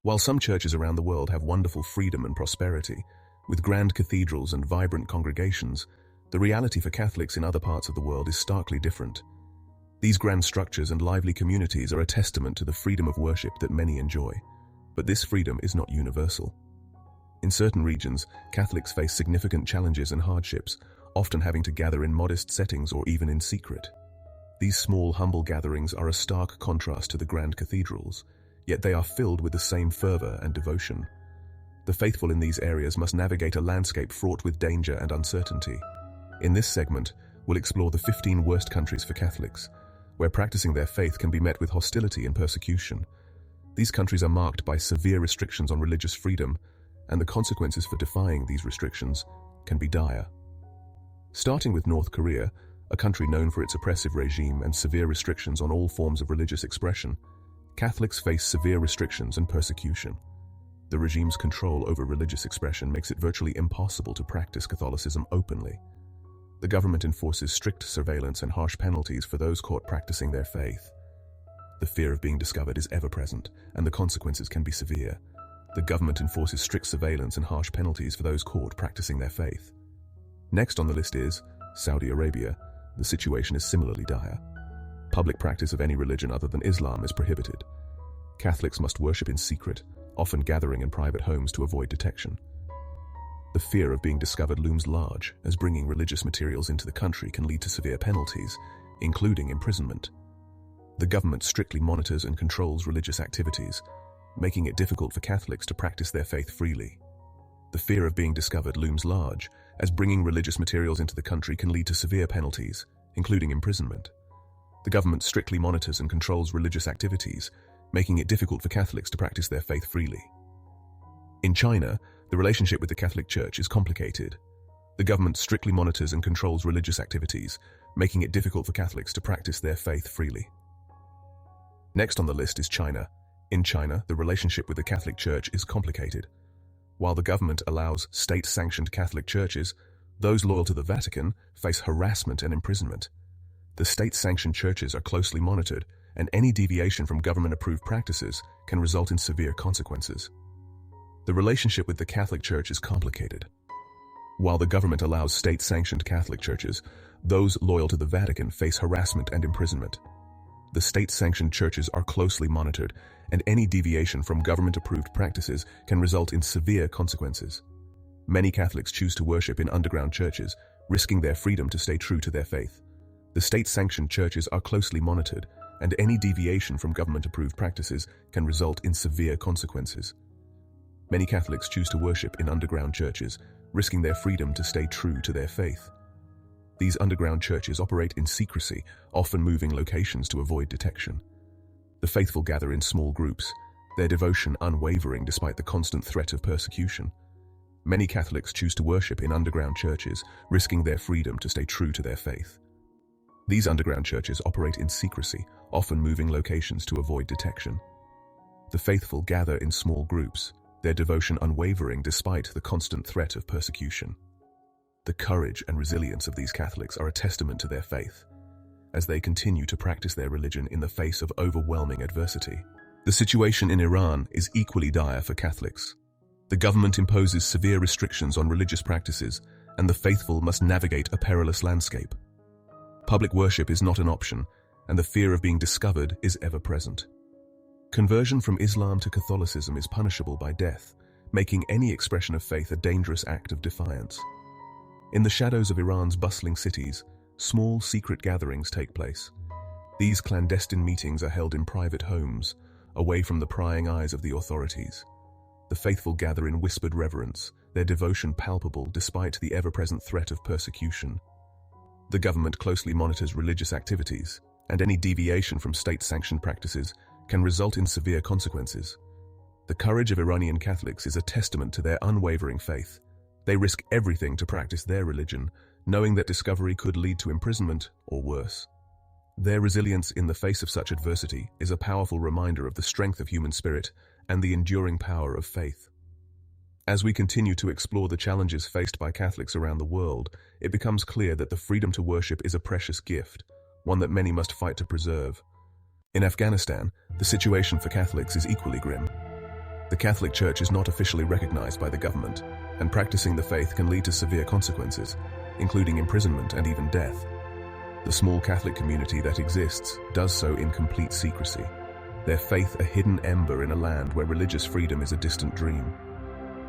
While some churches around the world have wonderful freedom and prosperity, with grand cathedrals and vibrant congregations, the reality for Catholics in other parts of the world is starkly different. These grand structures and lively communities are a testament to the freedom of worship that many enjoy, but this freedom is not universal. In certain regions, Catholics face significant challenges and hardships, often having to gather in modest settings or even in secret. These small, humble gatherings are a stark contrast to the grand cathedrals, yet they are filled with the same fervor and devotion. The faithful in these areas must navigate a landscape fraught with danger and uncertainty. In this segment, we'll explore the 15 worst countries for Catholics, where practicing their faith can be met with hostility and persecution. These countries are marked by severe restrictions on religious freedom, and the consequences for defying these restrictions can be dire. Starting with North Korea, a country known for its oppressive regime and severe restrictions on all forms of religious expression, Catholics face severe restrictions and persecution. The regime's control over religious expression makes it virtually impossible to practice Catholicism openly. The government enforces strict surveillance and harsh penalties for those caught practicing their faith. The fear of being discovered is ever present, and the consequences can be severe. The government enforces strict surveillance and harsh penalties for those caught practicing their faith. Next on the list is Saudi Arabia. The situation is similarly dire. Public practice of any religion other than Islam is prohibited. Catholics must worship in secret, often gathering in private homes to avoid detection. The fear of being discovered looms large, as bringing religious materials into the country can lead to severe penalties, including imprisonment. The government strictly monitors and controls religious activities, making it difficult for Catholics to practice their faith freely. The fear of being discovered looms large, as bringing religious materials into the country can lead to severe penalties, including imprisonment. The government strictly monitors and controls religious activities, making it difficult for Catholics to practice their faith freely. In China, the relationship with the Catholic Church is complicated. The government strictly monitors and controls religious activities, making it difficult for Catholics to practice their faith freely. Next on the list is China. In China, the relationship with the Catholic Church is complicated. While the government allows state-sanctioned Catholic churches, those loyal to the Vatican face harassment and imprisonment. The state-sanctioned churches are closely monitored, and any deviation from government-approved practices can result in severe consequences. The relationship with the Catholic Church is complicated. While the government allows state-sanctioned Catholic churches, those loyal to the Vatican face harassment and imprisonment. The state-sanctioned churches are closely monitored, and any deviation from government-approved practices can result in severe consequences. Many Catholics choose to worship in underground churches, risking their freedom to stay true to their faith. The state-sanctioned churches are closely monitored, and any deviation from government-approved practices can result in severe consequences. Many Catholics choose to worship in underground churches, risking their freedom to stay true to their faith. These underground churches operate in secrecy, often moving locations to avoid detection. The faithful gather in small groups, their devotion unwavering despite the constant threat of persecution. Many Catholics choose to worship in underground churches, risking their freedom to stay true to their faith. These underground churches operate in secrecy, often moving locations to avoid detection. The faithful gather in small groups, their devotion unwavering despite the constant threat of persecution. The courage and resilience of these Catholics are a testament to their faith, as they continue to practice their religion in the face of overwhelming adversity. The situation in Iran is equally dire for Catholics. The government imposes severe restrictions on religious practices, and the faithful must navigate a perilous landscape. Public worship is not an option, and the fear of being discovered is ever present. Conversion from Islam to Catholicism is punishable by death, making any expression of faith a dangerous act of defiance. In the shadows of Iran's bustling cities, small secret gatherings take place. These clandestine meetings are held in private homes, away from the prying eyes of the authorities. The faithful gather in whispered reverence, their devotion palpable despite the ever-present threat of persecution. The government closely monitors religious activities, and any deviation from state-sanctioned practices can result in severe consequences. The courage of Iranian Catholics is a testament to their unwavering faith. They risk everything to practice their religion, knowing that discovery could lead to imprisonment or worse. Their resilience in the face of such adversity is a powerful reminder of the strength of human spirit and the enduring power of faith. As we continue to explore the challenges faced by Catholics around the world, it becomes clear that the freedom to worship is a precious gift, one that many must fight to preserve. In Afghanistan, the situation for Catholics is equally grim. The Catholic Church is not officially recognized by the government, and practicing the faith can lead to severe consequences, including imprisonment and even death. The small Catholic community that exists does so in complete secrecy, their faith a hidden ember in a land where religious freedom is a distant dream.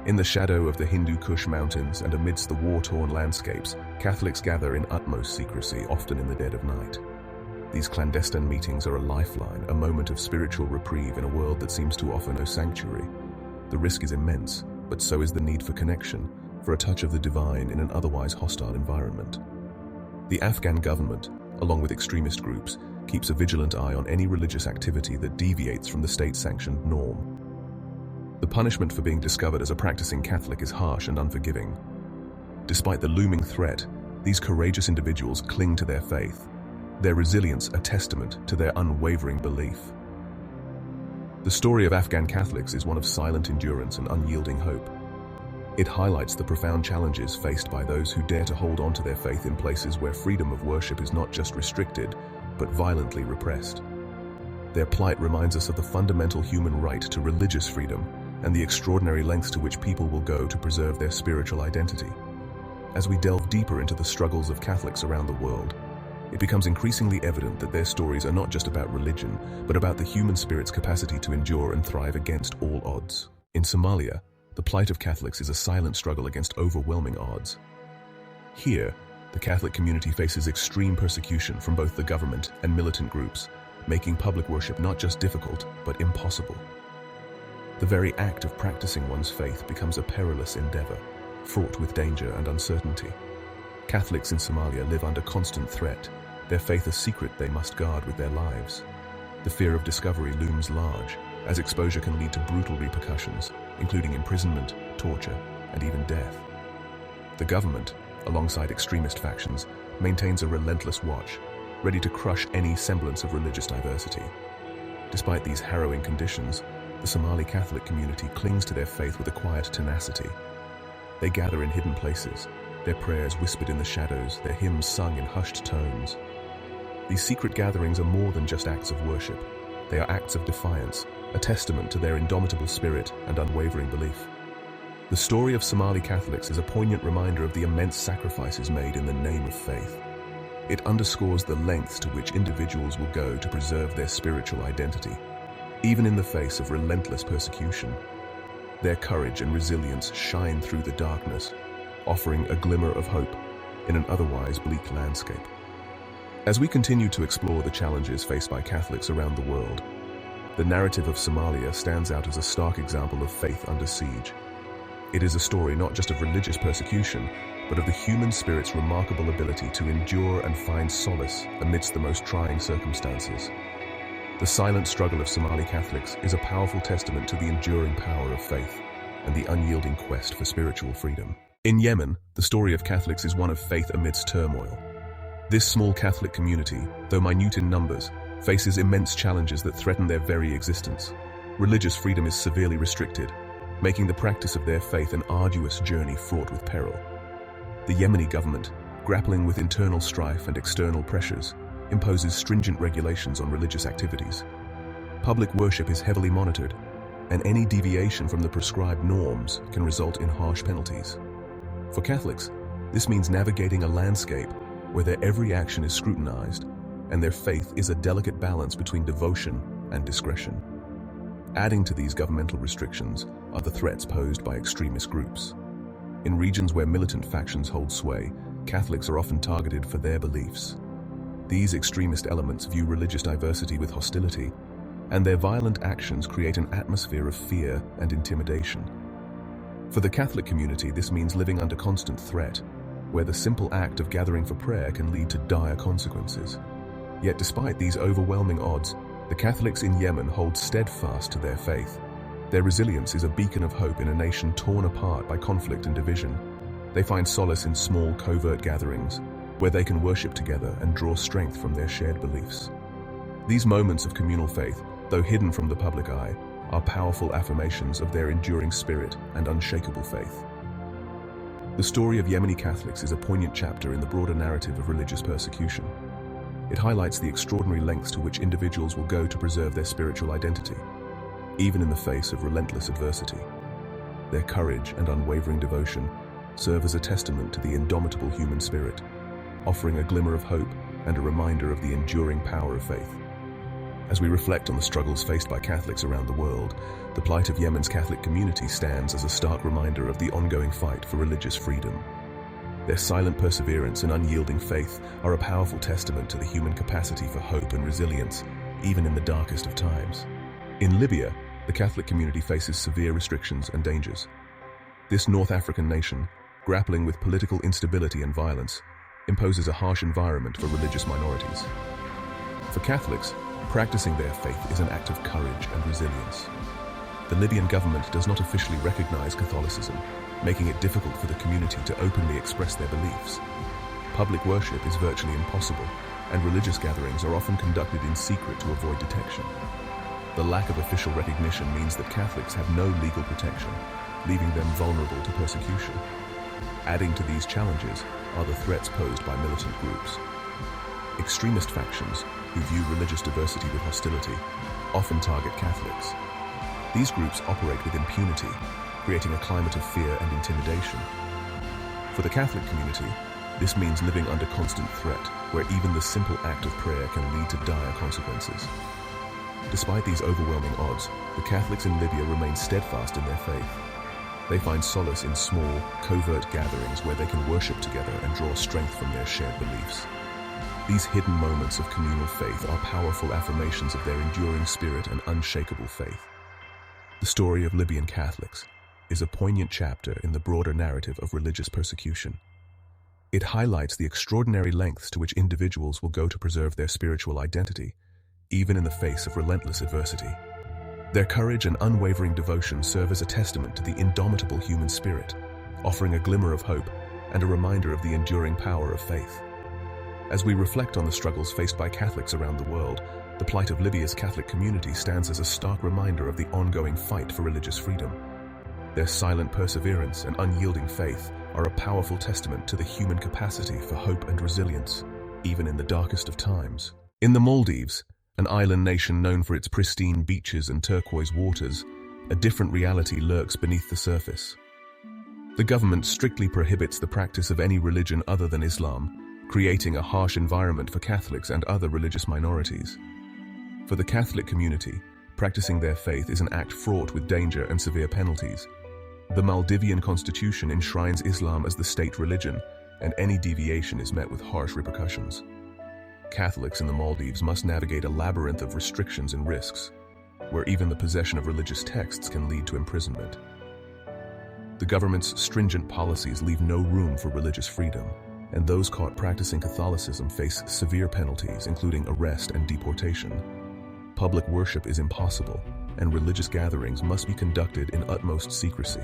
In the shadow of the Hindu Kush mountains and amidst the war-torn landscapes, Catholics gather in utmost secrecy, often in the dead of night. These clandestine meetings are a lifeline, a moment of spiritual reprieve in a world that seems to offer no sanctuary. The risk is immense, but so is the need for connection, for a touch of the divine in an otherwise hostile environment. The Afghan government, along with extremist groups, keeps a vigilant eye on any religious activity that deviates from the state-sanctioned norm. The punishment for being discovered as a practicing Catholic is harsh and unforgiving. Despite the looming threat, these courageous individuals cling to their faith, their resilience a testament to their unwavering belief. The story of Afghan Catholics is one of silent endurance and unyielding hope. It highlights the profound challenges faced by those who dare to hold on to their faith in places where freedom of worship is not just restricted, but violently repressed. Their plight reminds us of the fundamental human right to religious freedom and the extraordinary lengths to which people will go to preserve their spiritual identity. As we delve deeper into the struggles of Catholics around the world, it becomes increasingly evident that their stories are not just about religion, but about the human spirit's capacity to endure and thrive against all odds. In Somalia, the plight of Catholics is a silent struggle against overwhelming odds. Here, the Catholic community faces extreme persecution from both the government and militant groups, making public worship not just difficult, but impossible. The very act of practicing one's faith becomes a perilous endeavor, fraught with danger and uncertainty. Catholics in Somalia live under constant threat, their faith a secret they must guard with their lives. The fear of discovery looms large, as exposure can lead to brutal repercussions, including imprisonment, torture, and even death. The government, alongside extremist factions, maintains a relentless watch, ready to crush any semblance of religious diversity. Despite these harrowing conditions, the Somali Catholic community clings to their faith with a quiet tenacity. They gather in hidden places, their prayers whispered in the shadows, their hymns sung in hushed tones. These secret gatherings are more than just acts of worship. They are acts of defiance, a testament to their indomitable spirit and unwavering belief. The story of Somali Catholics is a poignant reminder of the immense sacrifices made in the name of faith. It underscores the lengths to which individuals will go to preserve their spiritual identity, even in the face of relentless persecution. Their courage and resilience shine through the darkness, offering a glimmer of hope in an otherwise bleak landscape. As we continue to explore the challenges faced by Catholics around the world, the narrative of Somalia stands out as a stark example of faith under siege. It is a story not just of religious persecution, but of the human spirit's remarkable ability to endure and find solace amidst the most trying circumstances. The silent struggle of Somali Catholics is a powerful testament to the enduring power of faith and the unyielding quest for spiritual freedom. In Yemen, the story of Catholics is one of faith amidst turmoil. This small Catholic community, though minute in numbers, faces immense challenges that threaten their very existence. Religious freedom is severely restricted, making the practice of their faith an arduous journey fraught with peril. The Yemeni government, grappling with internal strife and external pressures, imposes stringent regulations on religious activities. Public worship is heavily monitored, and any deviation from the prescribed norms can result in harsh penalties. For Catholics, this means navigating a landscape where their every action is scrutinized, and their faith is a delicate balance between devotion and discretion. Adding to these governmental restrictions are the threats posed by extremist groups. In regions where militant factions hold sway, Catholics are often targeted for their beliefs. These extremist elements view religious diversity with hostility, and their violent actions create an atmosphere of fear and intimidation. For the Catholic community, this means living under constant threat, where the simple act of gathering for prayer can lead to dire consequences. Yet despite these overwhelming odds, the Catholics in Yemen hold steadfast to their faith. Their resilience is a beacon of hope in a nation torn apart by conflict and division. They find solace in small, covert gatherings, where they can worship together and draw strength from their shared beliefs. These moments of communal faith, though hidden from the public eye, are powerful affirmations of their enduring spirit and unshakable faith. The story of Yemeni Catholics is a poignant chapter in the broader narrative of religious persecution. It highlights the extraordinary lengths to which individuals will go to preserve their spiritual identity. even in the face of relentless adversity. Their courage and unwavering devotion serve as a testament to the indomitable human spirit, offering a glimmer of hope and a reminder of the enduring power of faith. As we reflect on the struggles faced by Catholics around the world, the plight of Yemen's Catholic community stands as a stark reminder of the ongoing fight for religious freedom. Their silent perseverance and unyielding faith are a powerful testament to the human capacity for hope and resilience, even in the darkest of times. In Libya, the Catholic community faces severe restrictions and dangers. This North African nation, grappling with political instability and violence, imposes a harsh environment for religious minorities. For Catholics, practicing their faith is an act of courage and resilience. The Libyan government does not officially recognize Catholicism, making it difficult for the community to openly express their beliefs. Public worship is virtually impossible, and religious gatherings are often conducted in secret to avoid detection. The lack of official recognition means that Catholics have no legal protection, leaving them vulnerable to persecution. Adding to these challenges are the threats posed by militant groups. Extremist factions, who view religious diversity with hostility, often target Catholics. These groups operate with impunity, creating a climate of fear and intimidation. For the Catholic community, this means living under constant threat, where even the simple act of prayer can lead to dire consequences. Despite these overwhelming odds, the Catholics in Libya remain steadfast in their faith. They find solace in small, covert gatherings where they can worship together and draw strength from their shared beliefs. These hidden moments of communal faith are powerful affirmations of their enduring spirit and unshakable faith. The story of Libyan Catholics is a poignant chapter in the broader narrative of religious persecution. It highlights the extraordinary lengths to which individuals will go to preserve their spiritual identity, even in the face of relentless adversity. Their courage and unwavering devotion serve as a testament to the indomitable human spirit, offering a glimmer of hope and a reminder of the enduring power of faith. As we reflect on the struggles faced by Catholics around the world, the plight of Libya's Catholic community stands as a stark reminder of the ongoing fight for religious freedom. Their silent perseverance and unyielding faith are a powerful testament to the human capacity for hope and resilience, even in the darkest of times. In the Maldives, an island nation known for its pristine beaches and turquoise waters, a different reality lurks beneath the surface. The government strictly prohibits the practice of any religion other than Islam, creating a harsh environment for Catholics and other religious minorities. For the Catholic community, practicing their faith is an act fraught with danger and severe penalties. The Maldivian constitution enshrines Islam as the state religion, and any deviation is met with harsh repercussions. Catholics in the Maldives must navigate a labyrinth of restrictions and risks, where even the possession of religious texts can lead to imprisonment. The government's stringent policies leave no room for religious freedom, and those caught practicing Catholicism face severe penalties, including arrest and deportation. Public worship is impossible, and religious gatherings must be conducted in utmost secrecy.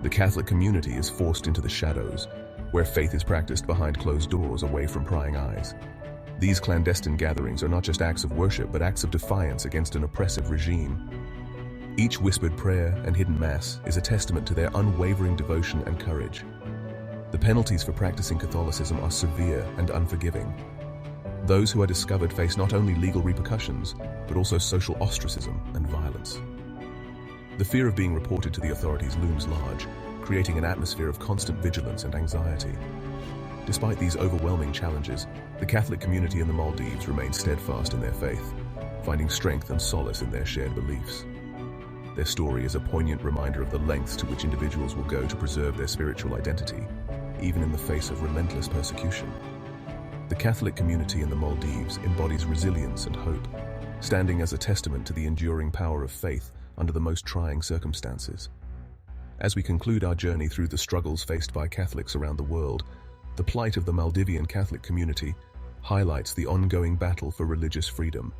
The Catholic community is forced into the shadows, where faith is practiced behind closed doors away from prying eyes. These clandestine gatherings are not just acts of worship, but acts of defiance against an oppressive regime. Each whispered prayer and hidden mass is a testament to their unwavering devotion and courage. The penalties for practicing Catholicism are severe and unforgiving. Those who are discovered face not only legal repercussions, but also social ostracism and violence. The fear of being reported to the authorities looms large, creating an atmosphere of constant vigilance and anxiety. Despite these overwhelming challenges, the Catholic community in the Maldives remains steadfast in their faith, finding strength and solace in their shared beliefs. Their story is a poignant reminder of the lengths to which individuals will go to preserve their spiritual identity, even in the face of relentless persecution. The Catholic community in the Maldives embodies resilience and hope, standing as a testament to the enduring power of faith under the most trying circumstances. As we conclude our journey through the struggles faced by Catholics around the world, the plight of the Maldivian Catholic community highlights the ongoing battle for religious freedom.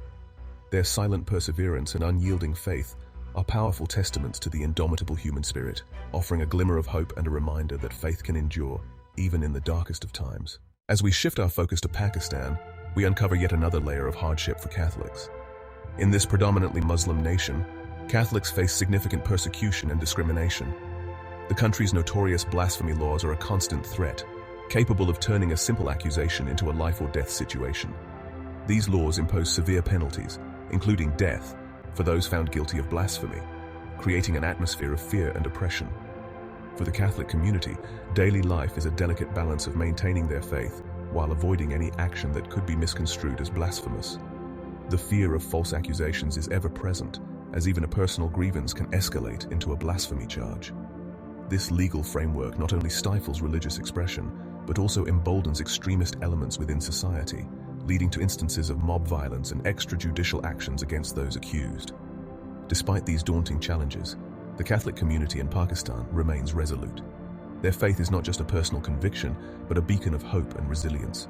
Their silent perseverance and unyielding faith are powerful testaments to the indomitable human spirit, offering a glimmer of hope and a reminder that faith can endure, even in the darkest of times. As we shift our focus to Pakistan, we uncover yet another layer of hardship for Catholics. In this predominantly Muslim nation, Catholics face significant persecution and discrimination. The country's notorious blasphemy laws are a constant threat, capable of turning a simple accusation into a life-or-death situation. These laws impose severe penalties, including death, for those found guilty of blasphemy, creating an atmosphere of fear and oppression. For the Catholic community, daily life is a delicate balance of maintaining their faith while avoiding any action that could be misconstrued as blasphemous. The fear of false accusations is ever present, as even a personal grievance can escalate into a blasphemy charge. This legal framework not only stifles religious expression, but also emboldens extremist elements within society, leading to instances of mob violence and extrajudicial actions against those accused. Despite these daunting challenges, the Catholic community in Pakistan remains resolute. Their faith is not just a personal conviction, but a beacon of hope and resilience.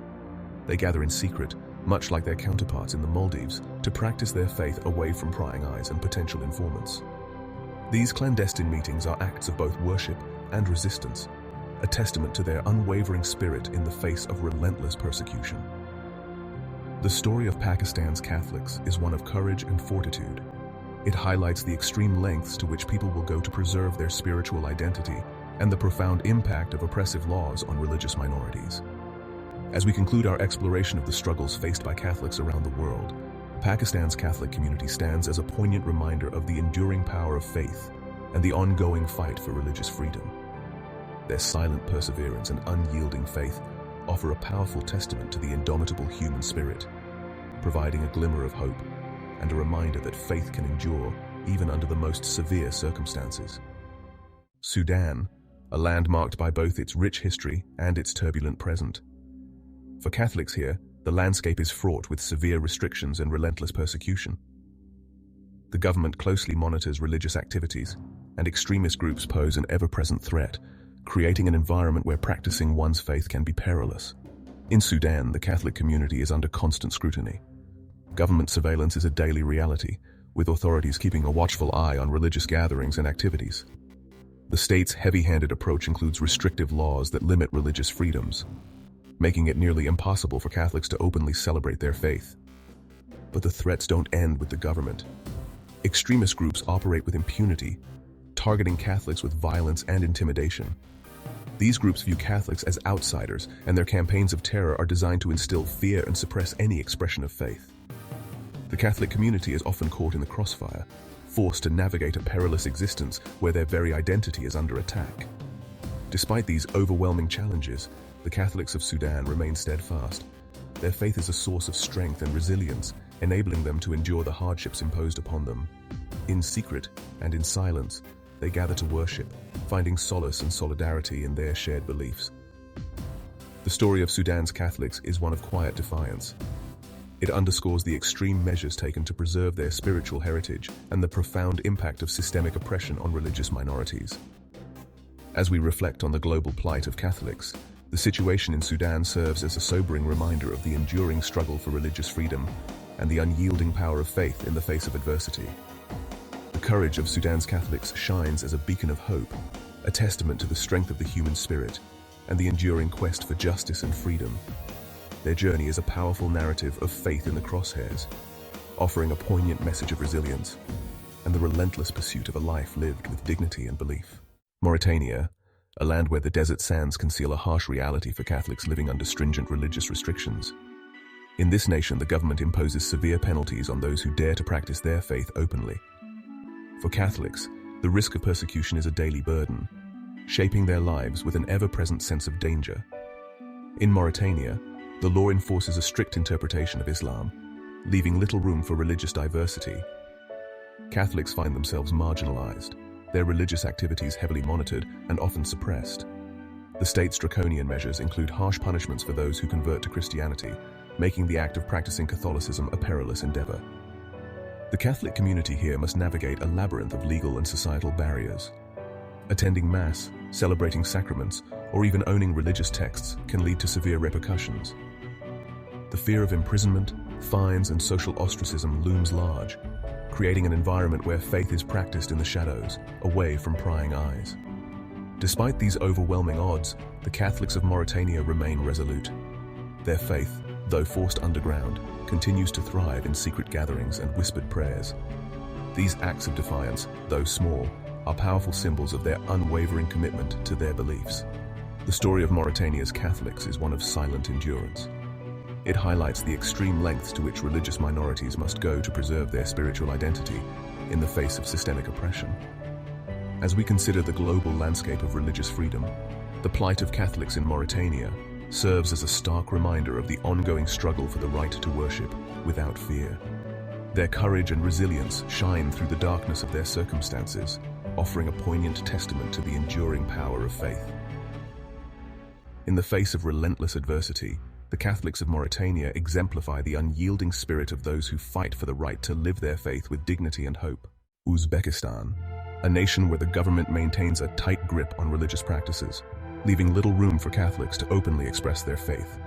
They gather in secret, much like their counterparts in the Maldives, to practice their faith away from prying eyes and potential informants. These clandestine meetings are acts of both worship and resistance, a testament to their unwavering spirit in the face of relentless persecution. The story of Pakistan's Catholics is one of courage and fortitude. It highlights the extreme lengths to which people will go to preserve their spiritual identity and the profound impact of oppressive laws on religious minorities. As we conclude our exploration of the struggles faced by Catholics around the world, Pakistan's Catholic community stands as a poignant reminder of the enduring power of faith and the ongoing fight for religious freedom. Their silent perseverance and unyielding faith offer a powerful testament to the indomitable human spirit, providing a glimmer of hope and a reminder that faith can endure even under the most severe circumstances. Sudan, a land marked by both its rich history and its turbulent present. For Catholics here, the landscape is fraught with severe restrictions and relentless persecution. The government closely monitors religious activities, and extremist groups pose an ever-present threat, creating an environment where practicing one's faith can be perilous. In Sudan, the Catholic community is under constant scrutiny. Government surveillance is a daily reality, with authorities keeping a watchful eye on religious gatherings and activities. The state's heavy-handed approach includes restrictive laws that limit religious freedoms, making it nearly impossible for Catholics to openly celebrate their faith. But the threats don't end with the government. Extremist groups operate with impunity, targeting Catholics with violence and intimidation. These groups view Catholics as outsiders, and their campaigns of terror are designed to instill fear and suppress any expression of faith. The Catholic community is often caught in the crossfire, forced to navigate a perilous existence where their very identity is under attack. Despite these overwhelming challenges, the Catholics of Sudan remain steadfast. Their faith is a source of strength and resilience, enabling them to endure the hardships imposed upon them. In secret and in silence, they gather to worship, finding solace and solidarity in their shared beliefs. The story of Sudan's Catholics is one of quiet defiance. It underscores the extreme measures taken to preserve their spiritual heritage and the profound impact of systemic oppression on religious minorities. As we reflect on the global plight of Catholics, the situation in Sudan serves as a sobering reminder of the enduring struggle for religious freedom and the unyielding power of faith in the face of adversity. The courage of Sudan's Catholics shines as a beacon of hope, a testament to the strength of the human spirit and the enduring quest for justice and freedom. Their journey is a powerful narrative of faith in the crosshairs, offering a poignant message of resilience and the relentless pursuit of a life lived with dignity and belief. Mauritania, a land where the desert sands conceal a harsh reality for Catholics living under stringent religious restrictions. In this nation, the government imposes severe penalties on those who dare to practice their faith openly. For Catholics, the risk of persecution is a daily burden, shaping their lives with an ever-present sense of danger. In Mauritania, the law enforces a strict interpretation of Islam, leaving little room for religious diversity. Catholics find themselves marginalized, their religious activities heavily monitored and often suppressed. The state's draconian measures include harsh punishments for those who convert to Christianity, making the act of practicing Catholicism a perilous endeavor. The Catholic community here must navigate a labyrinth of legal and societal barriers. Attending Mass, celebrating sacraments, or even owning religious texts can lead to severe repercussions. The fear of imprisonment, fines, and social ostracism looms large, creating an environment where faith is practiced in the shadows, away from prying eyes. Despite these overwhelming odds, the Catholics of Mauritania remain resolute. Their faith, though forced underground, continues to thrive in secret gatherings and whispered prayers. These acts of defiance, though small, are powerful symbols of their unwavering commitment to their beliefs. The story of Mauritania's Catholics is one of silent endurance. It highlights the extreme lengths to which religious minorities must go to preserve their spiritual identity in the face of systemic oppression. As we consider the global landscape of religious freedom, the plight of Catholics in Mauritania serves as a stark reminder of the ongoing struggle for the right to worship without fear. Their courage and resilience shine through the darkness of their circumstances, offering a poignant testament to the enduring power of faith. In the face of relentless adversity, the Catholics of Mauritania exemplify the unyielding spirit of those who fight for the right to live their faith with dignity and hope. Uzbekistan, a nation where the government maintains a tight grip on religious practices, leaving little room for Catholics to openly express their faith.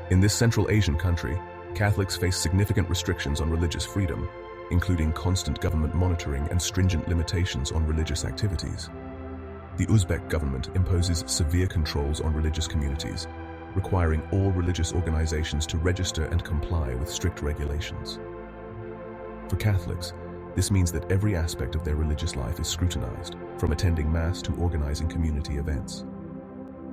In this Central Asian country, Catholics face significant restrictions on religious freedom, including constant government monitoring and stringent limitations on religious activities. The Uzbek government imposes severe controls on religious communities, requiring all religious organizations to register and comply with strict regulations. For Catholics, this means that every aspect of their religious life is scrutinized, from attending Mass to organizing community events.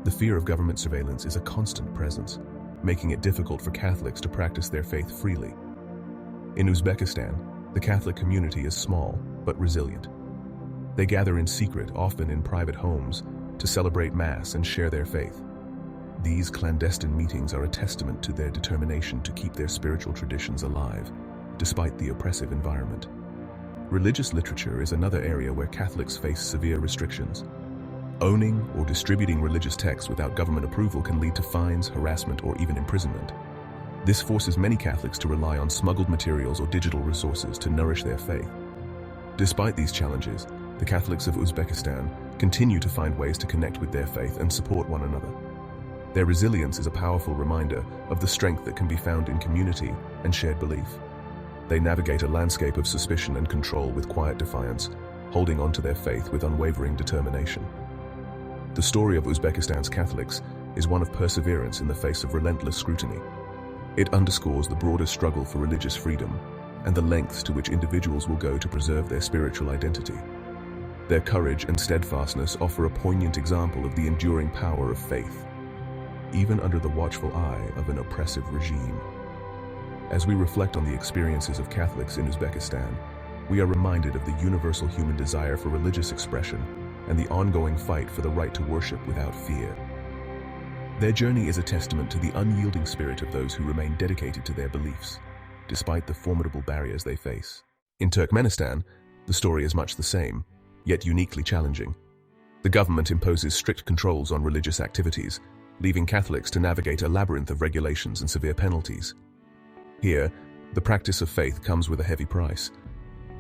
The fear of government surveillance is a constant presence, making it difficult for Catholics to practice their faith freely. In Uzbekistan, the Catholic community is small but resilient. They gather in secret, often in private homes, to celebrate Mass and share their faith. These clandestine meetings are a testament to their determination to keep their spiritual traditions alive, despite the oppressive environment. Religious literature is another area where Catholics face severe restrictions. Owning or distributing religious texts without government approval can lead to fines, harassment, or even imprisonment. This forces many Catholics to rely on smuggled materials or digital resources to nourish their faith. Despite these challenges, the Catholics of Uzbekistan continue to find ways to connect with their faith and support one another. Their resilience is a powerful reminder of the strength that can be found in community and shared belief. They navigate a landscape of suspicion and control with quiet defiance, holding on to their faith with unwavering determination. The story of Uzbekistan's Catholics is one of perseverance in the face of relentless scrutiny. It underscores the broader struggle for religious freedom and the lengths to which individuals will go to preserve their spiritual identity. Their courage and steadfastness offer a poignant example of the enduring power of faith, even under the watchful eye of an oppressive regime. As we reflect on the experiences of Catholics in Uzbekistan, we are reminded of the universal human desire for religious expression and the ongoing fight for the right to worship without fear. Their journey is a testament to the unyielding spirit of those who remain dedicated to their beliefs, despite the formidable barriers they face. In Turkmenistan, the story is much the same, yet uniquely challenging. The government imposes strict controls on religious activities, leaving Catholics to navigate a labyrinth of regulations and severe penalties. Here, the practice of faith comes with a heavy price.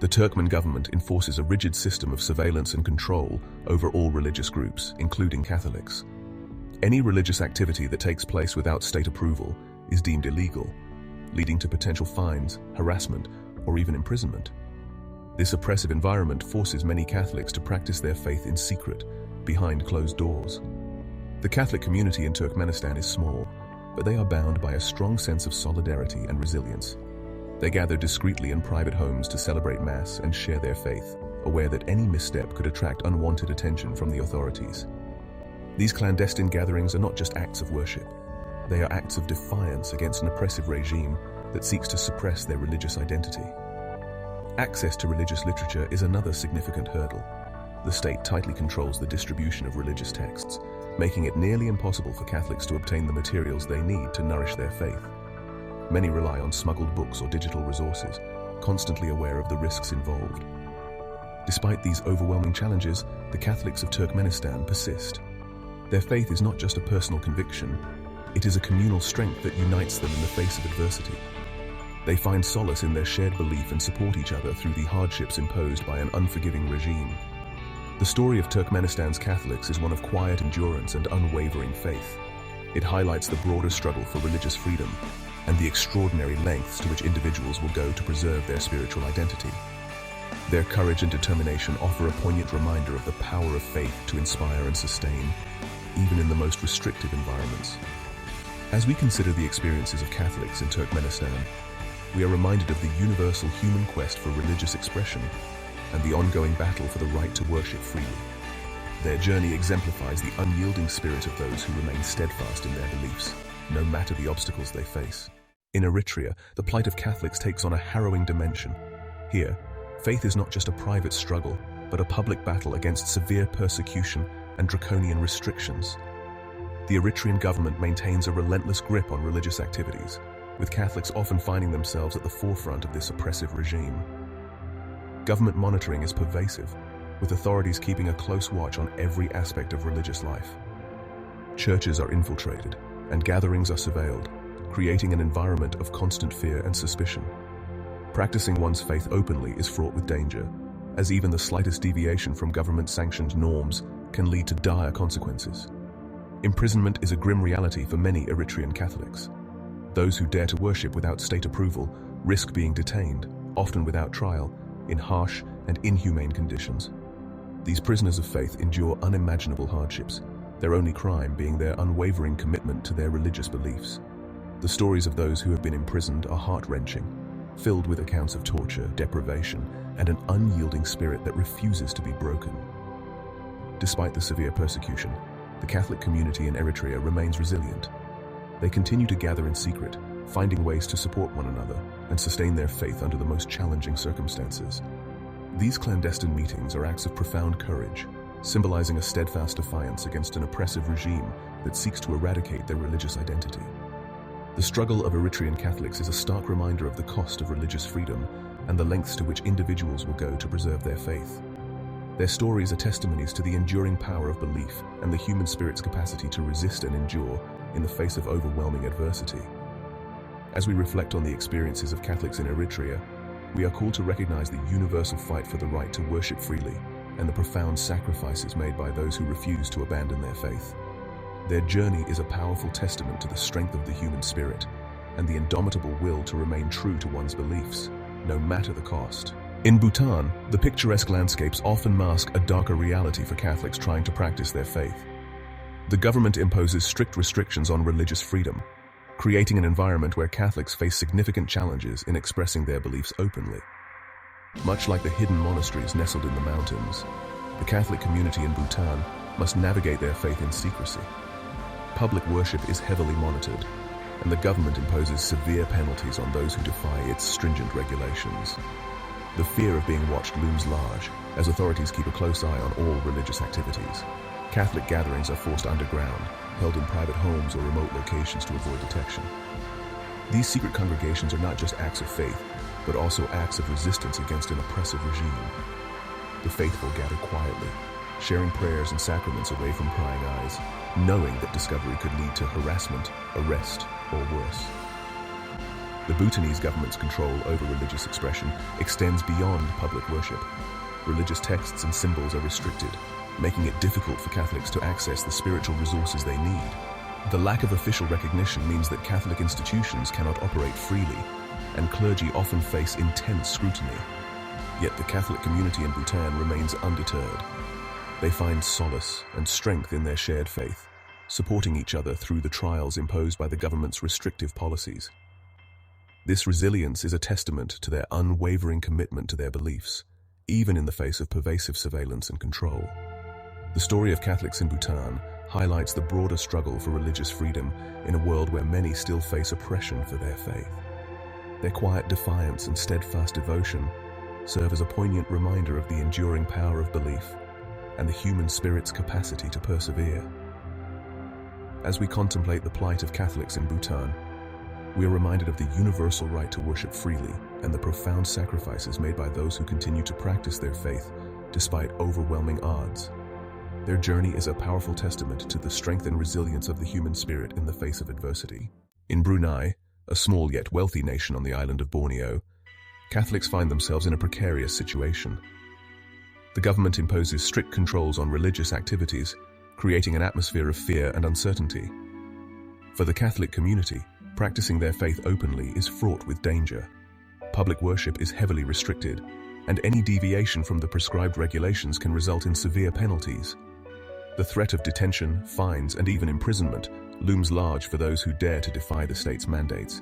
The Turkmen government enforces a rigid system of surveillance and control over all religious groups, including Catholics. Any religious activity that takes place without state approval is deemed illegal, leading to potential fines, harassment, or even imprisonment. This oppressive environment forces many Catholics to practice their faith in secret, behind closed doors. The Catholic community in Turkmenistan is small, but they are bound by a strong sense of solidarity and resilience. They gather discreetly in private homes to celebrate Mass and share their faith, aware that any misstep could attract unwanted attention from the authorities. These clandestine gatherings are not just acts of worship. They are acts of defiance against an oppressive regime that seeks to suppress their religious identity. Access to religious literature is another significant hurdle. The state tightly controls the distribution of religious texts, making it nearly impossible for Catholics to obtain the materials they need to nourish their faith. Many rely on smuggled books or digital resources, constantly aware of the risks involved. Despite these overwhelming challenges, the Catholics of Turkmenistan persist. Their faith is not just a personal conviction, it is a communal strength that unites them in the face of adversity. They find solace in their shared belief and support each other through the hardships imposed by an unforgiving regime. The story of Turkmenistan's Catholics is one of quiet endurance and unwavering faith. It highlights the broader struggle for religious freedom and the extraordinary lengths to which individuals will go to preserve their spiritual identity. Their courage and determination offer a poignant reminder of the power of faith to inspire and sustain, even in the most restrictive environments. As we consider the experiences of Catholics in Turkmenistan, we are reminded of the universal human quest for religious expression and the ongoing battle for the right to worship freely. Their journey exemplifies the unyielding spirit of those who remain steadfast in their beliefs, no matter the obstacles they face. In Eritrea, the plight of Catholics takes on a harrowing dimension. Here, faith is not just a private struggle, but a public battle against severe persecution and draconian restrictions. The Eritrean government maintains a relentless grip on religious activities, with Catholics often finding themselves at the forefront of this oppressive regime. Government monitoring is pervasive, with authorities keeping a close watch on every aspect of religious life. Churches are infiltrated, and gatherings are surveilled, creating an environment of constant fear and suspicion. Practicing one's faith openly is fraught with danger, as even the slightest deviation from government-sanctioned norms can lead to dire consequences. Imprisonment is a grim reality for many Eritrean Catholics. Those who dare to worship without state approval risk being detained, often without trial, in harsh and inhumane conditions. These prisoners of faith endure unimaginable hardships, their only crime being their unwavering commitment to their religious beliefs. The stories of those who have been imprisoned are heart-wrenching, filled with accounts of torture, deprivation, and an unyielding spirit that refuses to be broken. Despite the severe persecution, the Catholic community in Eritrea remains resilient. They continue to gather in secret, finding ways to support one another and sustain their faith under the most challenging circumstances. These clandestine meetings are acts of profound courage, symbolizing a steadfast defiance against an oppressive regime that seeks to eradicate their religious identity. The struggle of Eritrean Catholics is a stark reminder of the cost of religious freedom and the lengths to which individuals will go to preserve their faith. Their stories are testimonies to the enduring power of belief and the human spirit's capacity to resist and endure in the face of overwhelming adversity. As we reflect on the experiences of Catholics in Eritrea, we are called to recognize the universal fight for the right to worship freely and the profound sacrifices made by those who refuse to abandon their faith. Their journey is a powerful testament to the strength of the human spirit and the indomitable will to remain true to one's beliefs, no matter the cost. In Bhutan, the picturesque landscapes often mask a darker reality for Catholics trying to practice their faith. The government imposes strict restrictions on religious freedom, creating an environment where Catholics face significant challenges in expressing their beliefs openly. Much like the hidden monasteries nestled in the mountains, the Catholic community in Bhutan must navigate their faith in secrecy. Public worship is heavily monitored, and the government imposes severe penalties on those who defy its stringent regulations. The fear of being watched looms large, as authorities keep a close eye on all religious activities. Catholic gatherings are forced underground, held in private homes or remote locations to avoid detection. These secret congregations are not just acts of faith, but also acts of resistance against an oppressive regime. The faithful gather quietly, sharing prayers and sacraments away from prying eyes, knowing that discovery could lead to harassment, arrest, or worse. The Bhutanese government's control over religious expression extends beyond public worship. Religious texts and symbols are restricted, making it difficult for Catholics to access the spiritual resources they need. The lack of official recognition means that Catholic institutions cannot operate freely, and clergy often face intense scrutiny. Yet the Catholic community in Bhutan remains undeterred. They find solace and strength in their shared faith, supporting each other through the trials imposed by the government's restrictive policies. This resilience is a testament to their unwavering commitment to their beliefs, even in the face of pervasive surveillance and control. The story of Catholics in Bhutan highlights the broader struggle for religious freedom in a world where many still face oppression for their faith. Their quiet defiance and steadfast devotion serve as a poignant reminder of the enduring power of belief and the human spirit's capacity to persevere. As we contemplate the plight of Catholics in Bhutan, we are reminded of the universal right to worship freely and the profound sacrifices made by those who continue to practice their faith despite overwhelming odds. Their journey is a powerful testament to the strength and resilience of the human spirit in the face of adversity. In Brunei, a small yet wealthy nation on the island of Borneo, Catholics find themselves in a precarious situation. The government imposes strict controls on religious activities, creating an atmosphere of fear and uncertainty. For the Catholic community, practicing their faith openly is fraught with danger. Public worship is heavily restricted, and any deviation from the prescribed regulations can result in severe penalties. The threat of detention, fines, and even imprisonment looms large for those who dare to defy the state's mandates.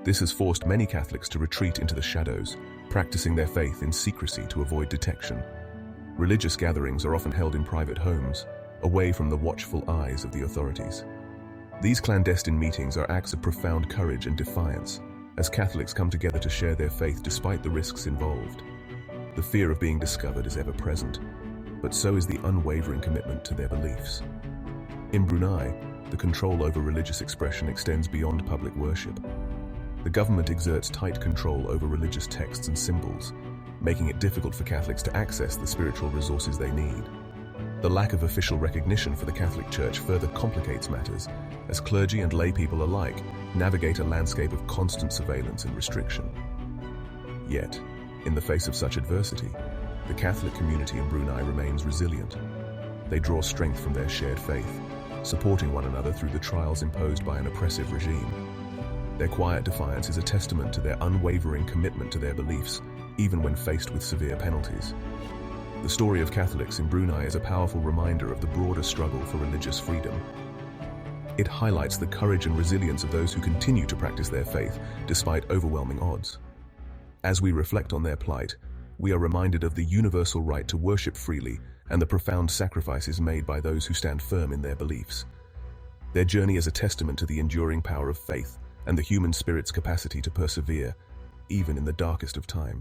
This has forced many Catholics to retreat into the shadows, practicing their faith in secrecy to avoid detection. Religious gatherings are often held in private homes, away from the watchful eyes of the authorities. These clandestine meetings are acts of profound courage and defiance, as Catholics come together to share their faith despite the risks involved. The fear of being discovered is ever present, but so is the unwavering commitment to their beliefs. In Brunei, the control over religious expression extends beyond public worship. The government exerts tight control over religious texts and symbols, making it difficult for Catholics to access the spiritual resources they need. The lack of official recognition for the Catholic Church further complicates matters, as clergy and lay people alike navigate a landscape of constant surveillance and restriction. Yet, in the face of such adversity, the Catholic community in Brunei remains resilient. They draw strength from their shared faith, supporting one another through the trials imposed by an oppressive regime. Their quiet defiance is a testament to their unwavering commitment to their beliefs, even when faced with severe penalties. The story of Catholics in Brunei is a powerful reminder of the broader struggle for religious freedom. It highlights the courage and resilience of those who continue to practice their faith despite overwhelming odds. As we reflect on their plight, we are reminded of the universal right to worship freely and the profound sacrifices made by those who stand firm in their beliefs. Their journey is a testament to the enduring power of faith and the human spirit's capacity to persevere, even in the darkest of times.